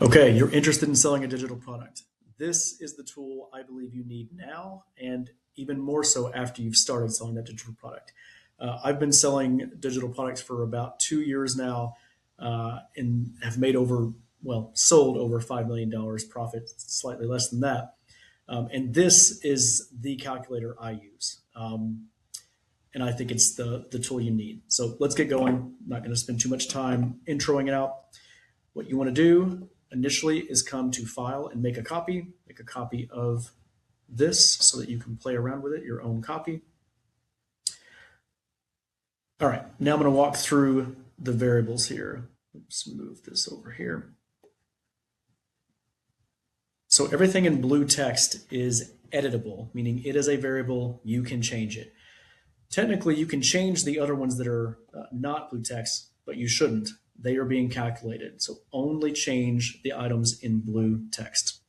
Okay, you're interested in selling a digital product. This is the tool I believe you need now, and even more so after you've started selling that digital product. I've been selling digital products for about 2 years now, and have made sold over $5 million profit, slightly less than that. And this is the calculator I use. And I think it's the tool you need. So let's get going. I'm not going to spend too much time introing it out. What you want to do initially is come to File and make a copy. Make a copy of this so that you can play around with it, your own copy. All right, now I'm going to walk through the variables here. Let's move this over here. So everything in blue text is editable, meaning it is a variable, you can change it. Technically, you can change the other ones that are not blue text, but you shouldn't. They are being calculated. So only change the items in blue text.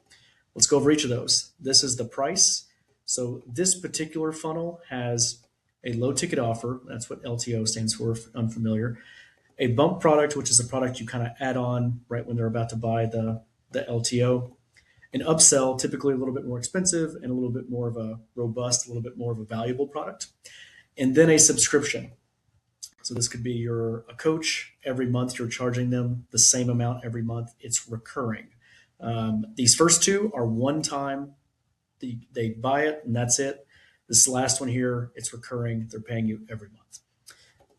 Let's go over each of those. This is the price. So this particular funnel has a low ticket offer. That's what LTO stands for, if unfamiliar. A bump product, which is a product you kind of add on right when they're about to buy the LTO. An upsell, typically a little bit more expensive and a little bit more of a robust, a little bit more of a valuable product. And then a subscription. So this could be you're a coach. Every month you're charging them the same amount every month. It's recurring. These first two are one time. They buy it and that's it. This last one here, it's recurring. They're paying you every month.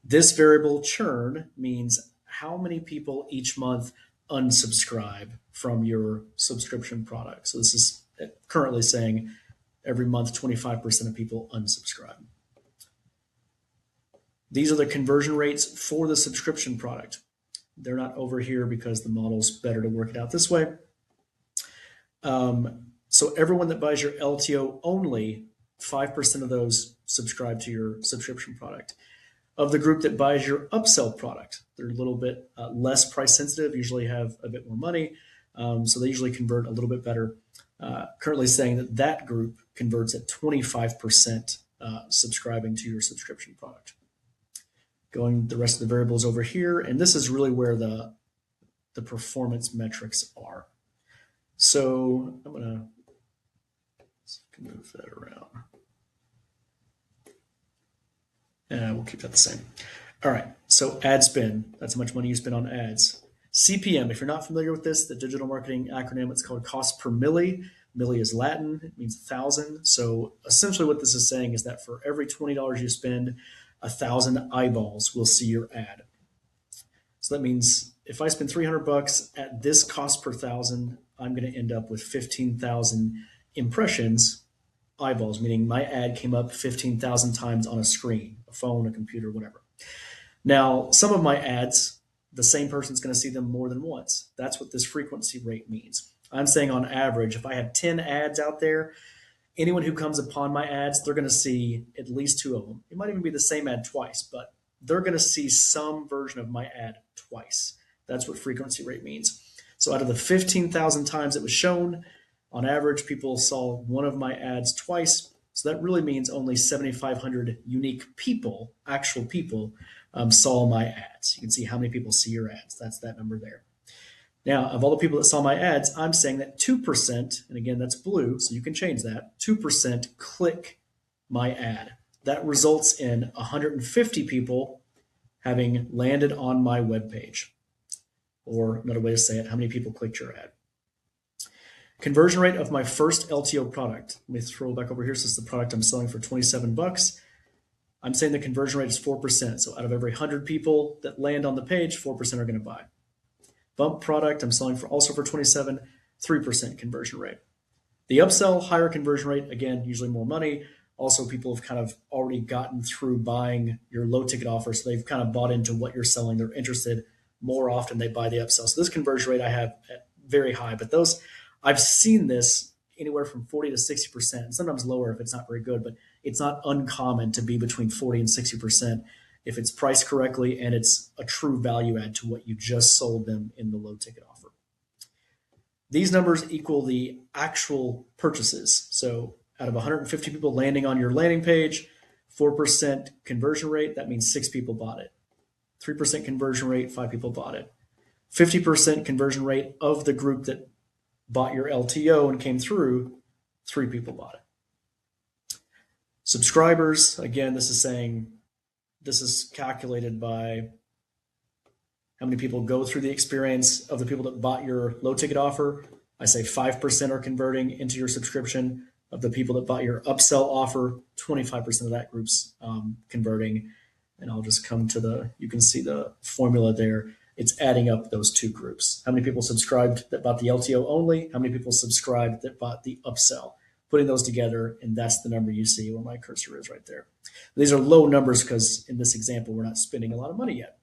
This variable churn means how many people each month unsubscribe from your subscription product. So this is currently saying every month 25% of people unsubscribe. These are the conversion rates for the subscription product. They're not over here because the model's better to work it out this way. So everyone that buys your LTO only, 5% of those subscribe to your subscription product. Of the group that buys your upsell product, they're a little bit less price sensitive, usually have a bit more money, so they usually convert a little bit better. Currently saying that that group converts at 25% subscribing to your subscription product. Going the rest of the variables over here, and this is really where the performance metrics are. So I'm gonna move that around. And we'll keep that the same. All right, so ad spend, that's how much money you spend on ads. CPM, if you're not familiar with this, the digital marketing acronym, it's called cost per milli. Milli is Latin, it means 1,000. So essentially what this is saying is that for every $20 you spend, 1,000 eyeballs will see your ad. So that means if I spend 300 bucks at this cost per 1,000, I'm going to end up with 15,000 impressions, eyeballs, meaning my ad came up 15,000 times on a screen, a phone, a computer, whatever. Now, some of my ads, the same person's going to see them more than once. That's what this frequency rate means. I'm saying on average, if I have 10 ads out there, anyone who comes upon my ads, they're going to see at least 2 of them. It might even be the same ad twice, but they're going to see some version of my ad twice. That's what frequency rate means. So out of the 15,000 times it was shown, on average, people saw one of my ads twice. So that really means only 7,500 unique people, actual people, saw my ads. You can see how many people see your ads. That's that number there. Now, of all the people that saw my ads, I'm saying that 2%, and again, that's blue, so you can change that, 2% click my ad. That results in 150 people having landed on my webpage. Or another way to say it, how many people clicked your ad. Conversion rate of my first LTO product. Let me scroll back over here. So this is the product I'm selling for 27 bucks. I'm saying the conversion rate is 4%. So out of every 100 people that land on the page, 4% are going to buy. Bump product I'm selling for also for 27, 3% conversion rate. The upsell, higher conversion rate, again, usually more money. Also, people have kind of already gotten through buying your low ticket offer, so they've kind of bought into what you're selling. They're interested more often, they buy the upsell. So this conversion rate I have very high, but those, I've seen this anywhere from 40 to 60%, sometimes lower if it's not very good, but it's not uncommon to be between 40 and 60% if it's priced correctly and it's a true value add to what you just sold them in the low ticket offer. These numbers equal the actual purchases. So out of 150 people landing on your landing page, 4% conversion rate, that means 6 people bought it. 3% conversion rate, 5 people bought it. 50% conversion rate of the group that bought your LTO and came through, 3 people bought it. Subscribers, again, this is calculated by how many people go through the experience of the people that bought your low ticket offer. I say 5% are converting into your subscription. Of the people that bought your upsell offer, 25% of that group's converting. And I'll just come to you can see the formula there. It's adding up those 2 groups. How many people subscribed that bought the LTO only? How many people subscribed that bought the upsell? Putting those together, and that's the number you see where my cursor is right there. These are low numbers because in this example, we're not spending a lot of money yet.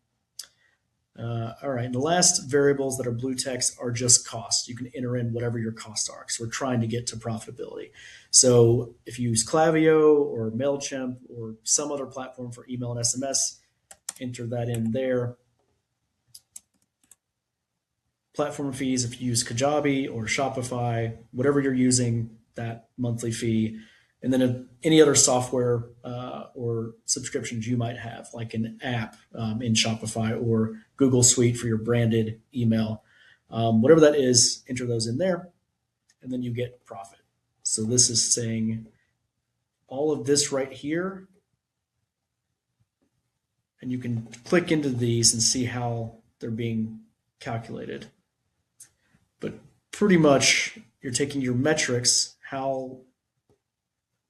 All right, and the last variables that are blue text are just costs. You can enter in whatever your costs are because we're trying to get to profitability. So if you use Klaviyo or MailChimp or some other platform for email and SMS, enter that in there. Platform fees, if you use Kajabi or Shopify, whatever you're using, that monthly fee. And then any other software or subscriptions you might have, like an app in Shopify or Google Suite for your branded email. Whatever that is, enter those in there, and then you get profit. So this is saying all of this right here, and you can click into these and see how they're being calculated. But pretty much you're taking your metrics, how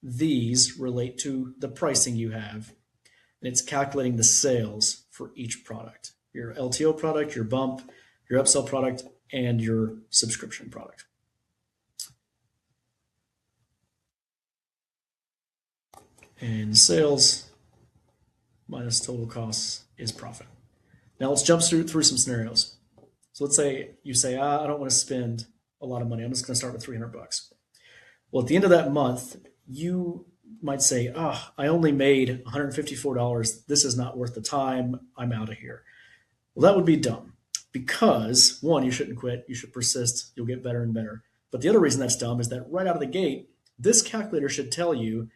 these relate to the pricing you have, and it's calculating the sales for each product, your LTO product, your bump, your upsell product, and your subscription product. And sales minus total costs is profit. Now let's jump through some scenarios. So let's say you say, I don't want to spend a lot of money. I'm just going to start with $300. Well, at the end of that month, you might say, I only made $154. This is not worth the time. I'm out of here. Well, that would be dumb because, one, you shouldn't quit. You should persist. You'll get better and better. But the other reason that's dumb is that right out of the gate, this calculator should tell you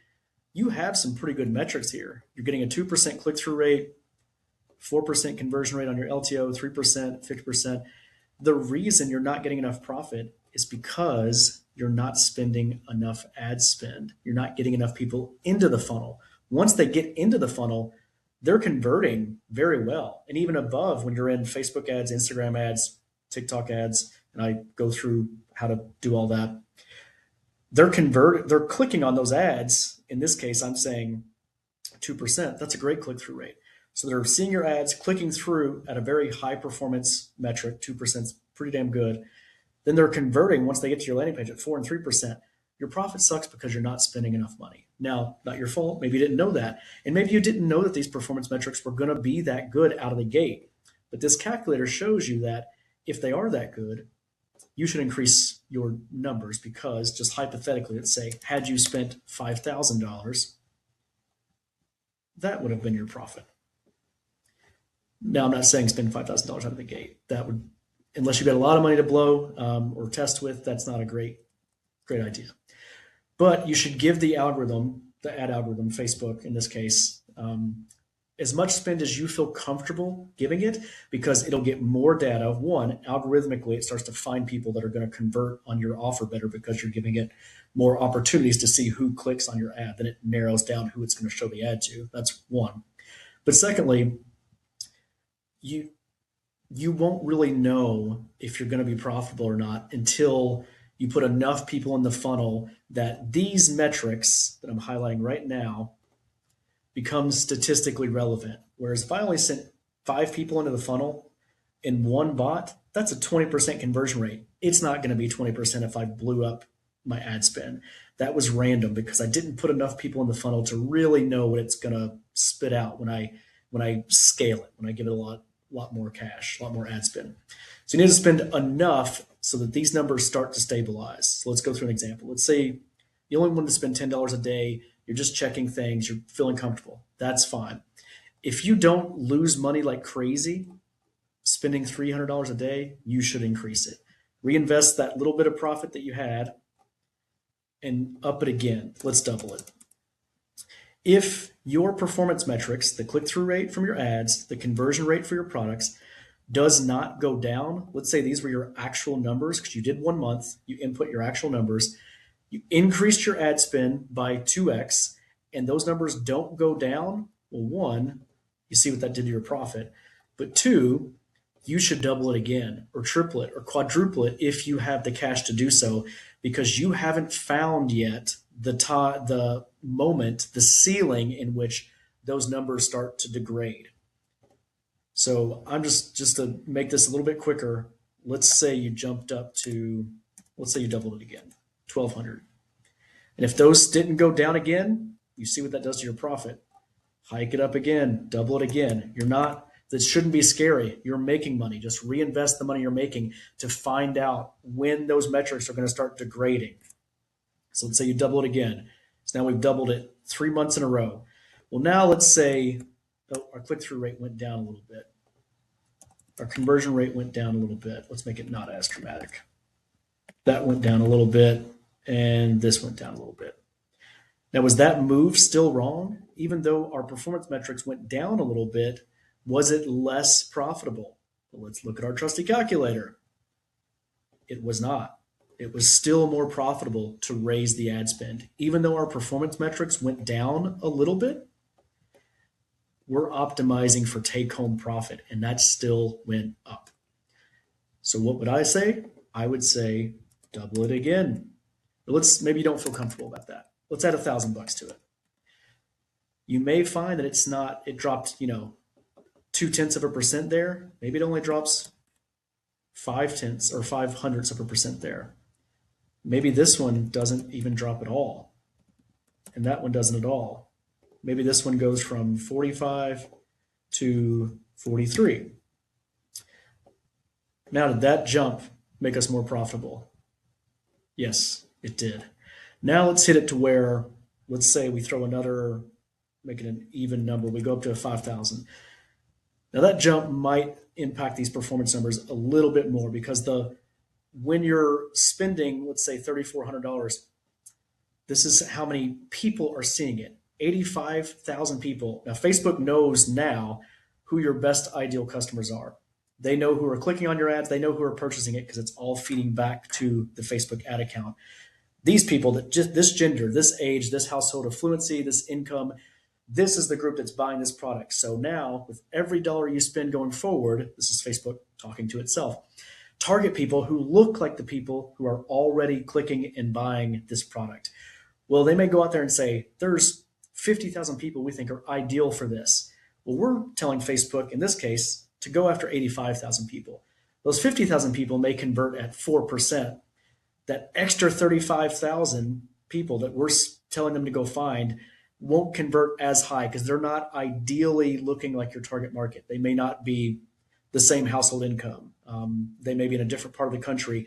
you have some pretty good metrics here. You're getting a 2% click-through rate, 4% conversion rate on your LTO, 3%, 50%. The reason you're not getting enough profit is because you're not spending enough ad spend. You're not getting enough people into the funnel. Once they get into the funnel, they're converting very well. And even above, when you're in Facebook ads, Instagram ads, TikTok ads, and I go through how to do all that, they're clicking on those ads. In this case, I'm saying 2%. That's a great click-through rate. So they're seeing your ads, clicking through at a very high performance metric. 2% is pretty damn good. Then they're converting once they get to your landing page at 4% and 3%. Your profit sucks because you're not spending enough money. Now, not your fault. Maybe you didn't know that. And maybe you didn't know that these performance metrics were going to be that good out of the gate. But this calculator shows you that if they are that good, you should increase your numbers because just hypothetically, let's say, had you spent $5,000, that would have been your profit. Now, I'm not saying spend $5,000 out of the gate. That would, unless you got a lot of money to blow or test with, that's not a great idea. But you should give the algorithm, the ad algorithm, Facebook in this case, as much spend as you feel comfortable giving it, because it'll get more data. One, algorithmically, it starts to find people that are going to convert on your offer better because you're giving it more opportunities to see who clicks on your ad. Then it narrows down who it's going to show the ad to. That's one. But secondly, you won't really know if you're going to be profitable or not until you put enough people in the funnel that these metrics that I'm highlighting right now become statistically relevant. Whereas if I only sent 5 people into the funnel and 1 bot, that's a 20% conversion rate. It's not going to be 20% if I blew up my ad spend. That was random because I didn't put enough people in the funnel to really know what it's going to spit out when I scale it, when I give it a lot more cash, a lot more ad spend. So you need to spend enough so that these numbers start to stabilize. So let's go through an example. Let's say you only want to spend $10 a day. You're just checking things. You're feeling comfortable. That's fine. If you don't lose money like crazy, spending $300 a day, you should increase it. Reinvest that little bit of profit that you had and up it again. Let's double it. If your performance metrics, the click-through rate from your ads, the conversion rate for your products, does not go down, let's say these were your actual numbers because you did 1 month, you input your actual numbers, you increased your ad spend by 2x, and those numbers don't go down, well, one, you see what that did to your profit. But two, you should double it again, or triple it, or quadruple it if you have the cash to do so, because you haven't found yet the moment, the ceiling in which those numbers start to degrade. So I'm just to make this a little bit quicker. Let's say you jumped up to, let's say you doubled it again, 1,200. And if those didn't go down again, you see what that does to your profit. Hike it up again, double it again. You're not, this shouldn't be scary. You're making money. Just reinvest the money you're making to find out when those metrics are going to start degrading. So let's say you double it again. So now we've doubled it 3 months in a row. Well, now let's say our click-through rate went down a little bit. Our conversion rate went down a little bit. Let's make it not as dramatic. That went down a little bit, and this went down a little bit. Now, was that move still wrong? Even though our performance metrics went down a little bit, was it less profitable? Well, let's look at our trusty calculator. It was not. It was still more profitable to raise the ad spend. Even though our performance metrics went down a little bit, we're optimizing for take-home profit, and that still went up. So what would I say? I would say double it again. But maybe you don't feel comfortable about that. Let's add $1,000 to it. You may find that it dropped, 0.2% there. Maybe it only drops 0.5 or 0.05 there. Maybe this one doesn't even drop at all, and that one doesn't at all. Maybe this one goes from 45 to 43. Now, did that jump make us more profitable? Yes, it did. Now let's hit it to where, let's say we throw another, make it an even number. We go up to 5,000. Now that jump might impact these performance numbers a little bit more because when you're spending, let's say $3,400, this is how many people are seeing it. 85,000 people. Now, Facebook knows now who your best ideal customers are. They know who are clicking on your ads. They know who are purchasing it because it's all feeding back to the Facebook ad account. These people, that just this gender, this age, this household affluency, this income, this is the group that's buying this product. So now, with every dollar you spend going forward, this is Facebook talking to itself, target people who look like the people who are already clicking and buying this product. Well, they may go out there and say, there's 50,000 people we think are ideal for this. Well, we're telling Facebook, in this case, to go after 85,000 people. Those 50,000 people may convert at 4%. That extra 35,000 people that we're telling them to go find won't convert as high because they're not ideally looking like your target market. They may not be the same household income. They may be in a different part of the country.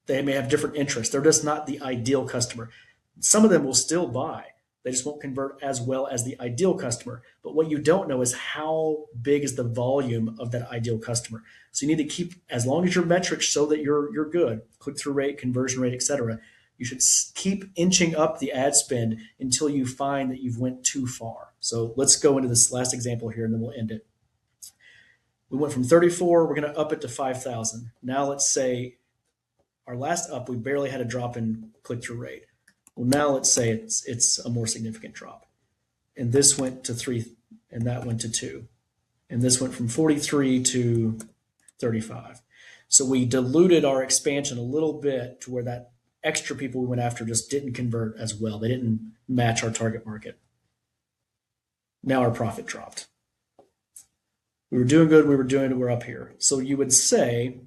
They may have different interests. They're just not the ideal customer. Some of them will still buy. They just won't convert as well as the ideal customer. But what you don't know is how big is the volume of that ideal customer. So you need to keep, as long as your metrics show that you're good, click-through rate, conversion rate, etc. You should keep inching up the ad spend until you find that you've went too far. So let's go into this last example here, and then we'll end it. We went from 34, we're going to up it to 5,000. Now let's say our last up, we barely had a drop in click-through rate. Well, now let's say it's a more significant drop. And this went to 3, and that went to 2. And this went from 43 to 35. So we diluted our expansion a little bit to where that extra people we went after just didn't convert as well. They didn't match our target market. Now our profit dropped. We were doing good, we're up here. So you would say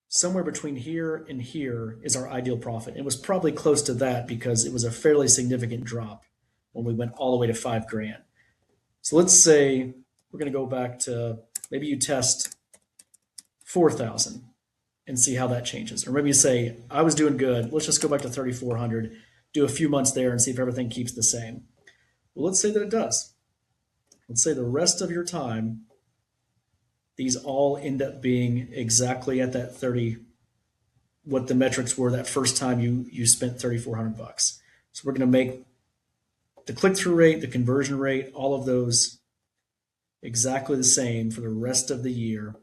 somewhere between here and here is our ideal profit. It was probably close to that because it was a fairly significant drop when we went all the way to $5,000. So let's say we're going to go back to, maybe you test 4,000 and see how that changes. Or maybe you say, I was doing good. Let's just go back to 3,400, do a few months there and see if everything keeps the same. Well, let's say that it does. Let's say the rest of your time, these all end up being exactly at that 30, what the metrics were that first time you spent $3,400. So we're going to make the click-through rate, the conversion rate, all of those exactly the same for the rest of the year.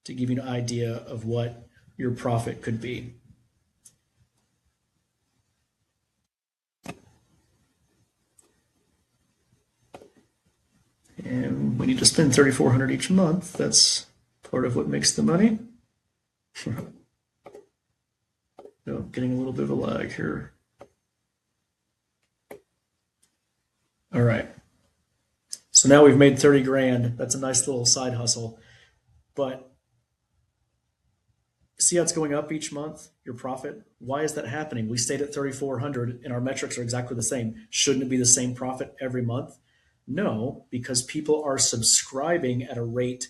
to give you an idea of what your profit could be. And we need to spend $3,400 each month. That's part of what makes the money. Oh, getting a little bit of a lag here. All right. So now we've made 30 grand. That's a nice little side hustle. But see how it's going up each month, your profit? Why is that happening? We stayed at 3,400 and our metrics are exactly the same. Shouldn't it be the same profit every month? No, because people are subscribing at a rate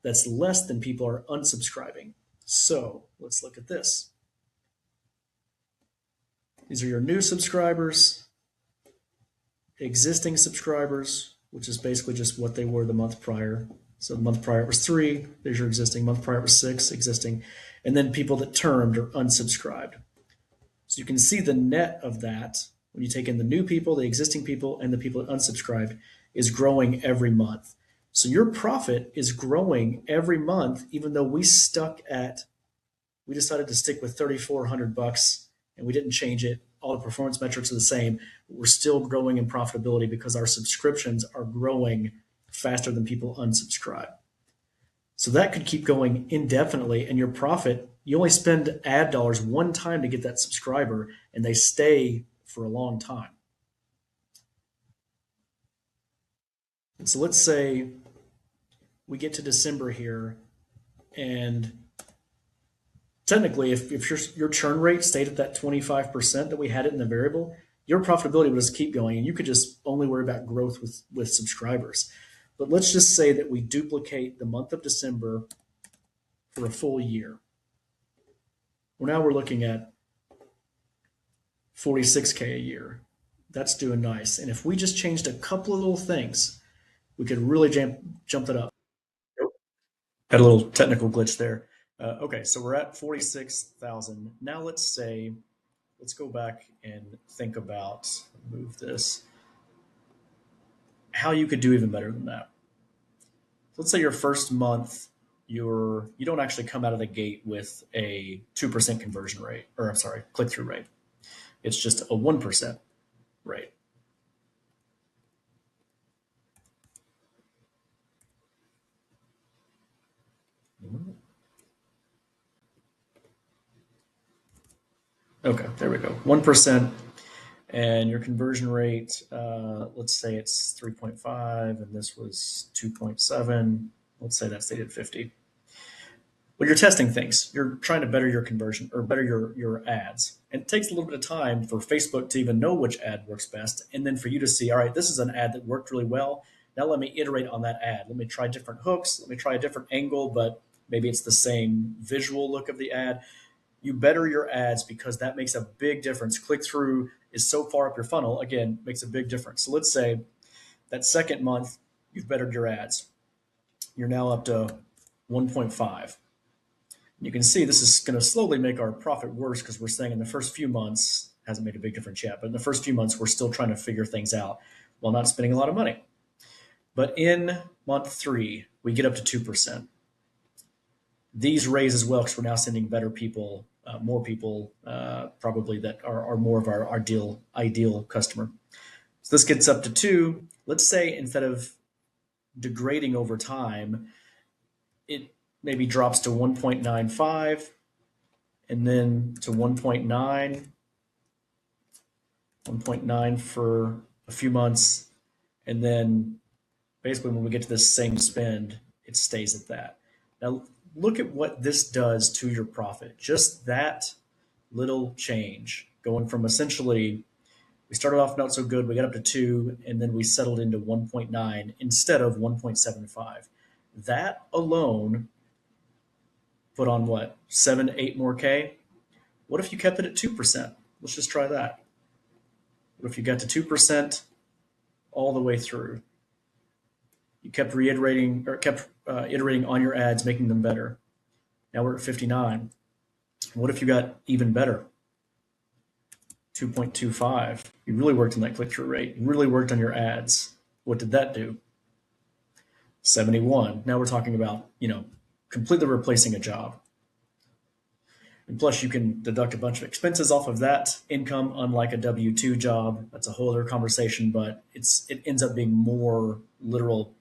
that's less than people are unsubscribing. So let's look at this. These are your new subscribers, existing subscribers, which is basically just what they were the month prior. So the month prior it was 3, there's your existing. Month prior it was 6, existing. And then people that termed or unsubscribed. So you can see the net of that when you take in the new people, the existing people, and the people that unsubscribed is growing every month. So your profit is growing every month, even though we decided to stick with $3,400 and we didn't change it. All the performance metrics are the same. But we're still growing in profitability because our subscriptions are growing faster than people unsubscribe. So that could keep going indefinitely. And your profit, you only spend ad dollars one time to get that subscriber, and they stay for a long time. And so let's say we get to December here, and technically, if your churn rate stayed at that 25% that we had it in the variable, your profitability would just keep going, and you could just only worry about growth with subscribers. But let's just say that we duplicate the month of December for a full year. Well, now we're looking at 46K a year. That's doing nice. And if we just changed a couple of little things, we could really jump that up. Had a little technical glitch there. Okay, so we're at 46,000. Now let's go back and think about, move this, how you could do even better than that. Let's say your first month, you don't actually come out of the gate with a 2% conversion rate, or I'm sorry, click-through rate. It's just a 1% rate. Okay, there we go. 1%. And your conversion rate, let's say it's 3.5, and this was 2.7. Let's say that stayed at 50. Well, you're testing things. You're trying to better your conversion or better your ads. And it takes a little bit of time for Facebook to even know which ad works best. And then for you to see, all right, this is an ad that worked really well. Now let me iterate on that ad. Let me try different hooks. Let me try a different angle, but maybe it's the same visual look of the ad. You better your ads because that makes a big difference. Click through is so far up your funnel, again, makes a big difference. So let's say that second month, you've bettered your ads. You're now up to 1.5. You can see this is going to slowly make our profit worse because we're saying in the first few months, hasn't made a big difference yet, but in the first few months, we're still trying to figure things out while not spending a lot of money. But in month 3, we get up to 2%. These raise as well because we're now sending better people, more people probably that are more of our ideal customer. So this gets up to 2. Let's say instead of degrading over time, it maybe drops to 1.95 and then to 1.9, 1.9 for a few months. And then basically when we get to this same spend, it stays at that. Now, look at what this does to your profit. Just that little change going from essentially, we started off not so good, we got up to 2, and then we settled into 1.9 instead of 1.75. That alone put on what, 7 to 8 more K? What if you kept it at 2%? Let's just try that. What if you got to 2% all the way through? You kept reiterating or kept iterating on your ads, making them better. Now we're at 59. What if you got even better? 2.25. You really worked on that click-through rate. You really worked on your ads. What did that do? 71. Now we're talking about, completely replacing a job. And plus, you can deduct a bunch of expenses off of that income, unlike a W 2 job. That's a whole other conversation, but it ends up being more literal,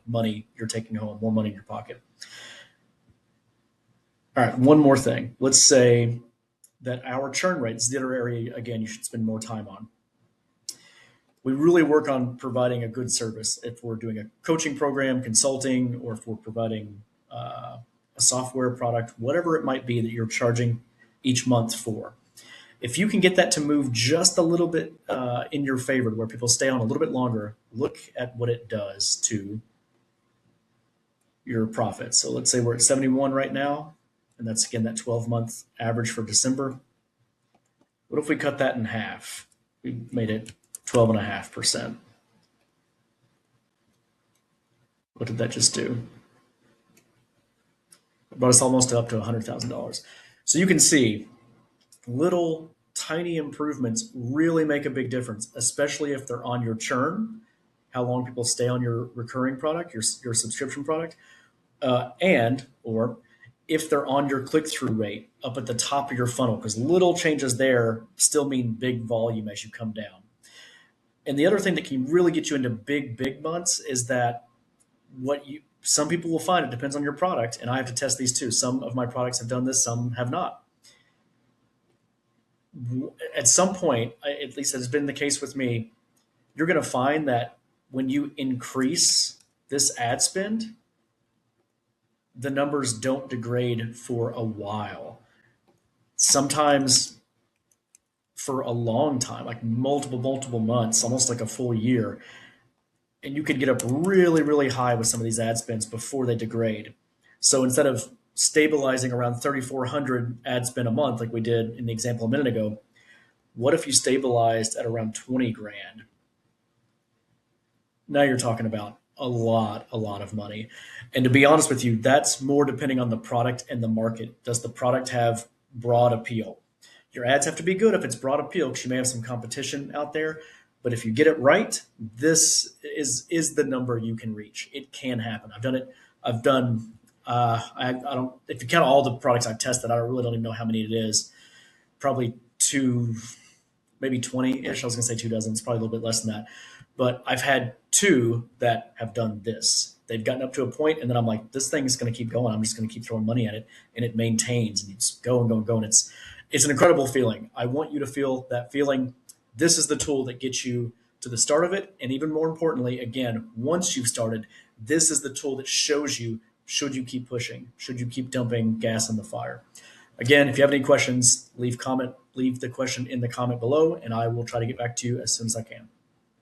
money you're taking home, more money in your pocket. All right, one more thing. Let's say that our churn rate is the other area, again, you should spend more time on. We really work on providing a good service. If we're doing a coaching program, consulting, or if we're providing a software product, whatever it might be that you're charging each month for. If you can get that to move just a little bit in your favor, where people stay on a little bit longer, look at what it does to your profit. So let's say we're at 71 right now, and that's again that 12-month average for December. What if we cut that in half? We made it 12.5%. What did that just do? It brought us almost up to $100,000. So you can see little tiny improvements really make a big difference, especially if they're on your churn, how long people stay on your recurring product, your subscription product, and or if they're on your click-through rate up at the top of your funnel, because little changes there still mean big volume as you come down. And the other thing that can really get you into big months is that some people will find, it depends on your product, and I have to test these too. Some of my products have done this, some have not. At some point, at least has been the case with me, you're going to find that when you increase this ad spend, the numbers don't degrade for a while. Sometimes for a long time, like multiple months, almost like a full year. And you could get up really high with some of these ad spends before they degrade. So instead of stabilizing around 3,400 ad spend a month, like we did in the example a minute ago, what if you stabilized at around 20 grand? Now you're talking about a lot of money. And to be honest with you, that's more depending on the product and the market. Does the product have broad appeal? Your ads have to be good if it's broad appeal, because you may have some competition out there. But if you get it right, this is the number you can reach. It can happen. I've done it. I've done. I don't. If you count all the products I've tested, I really don't even know how many it is. Probably two, maybe 20-ish. I was going to say 24. It's probably a little bit less than that. But I've had two that have done this. They've gotten up to a point, and then I'm like, this thing is going to keep going. I'm just going to keep throwing money at it, and it maintains, and it's going. And it's an incredible feeling. I want you to feel that feeling. This is the tool that gets you to the start of it. And even more importantly, again, once you've started, this is the tool that shows you, should you keep pushing? Should you keep dumping gas on the fire? Again, if you have any questions, leave the question in the comment below, and I will try to get back to you as soon as I can.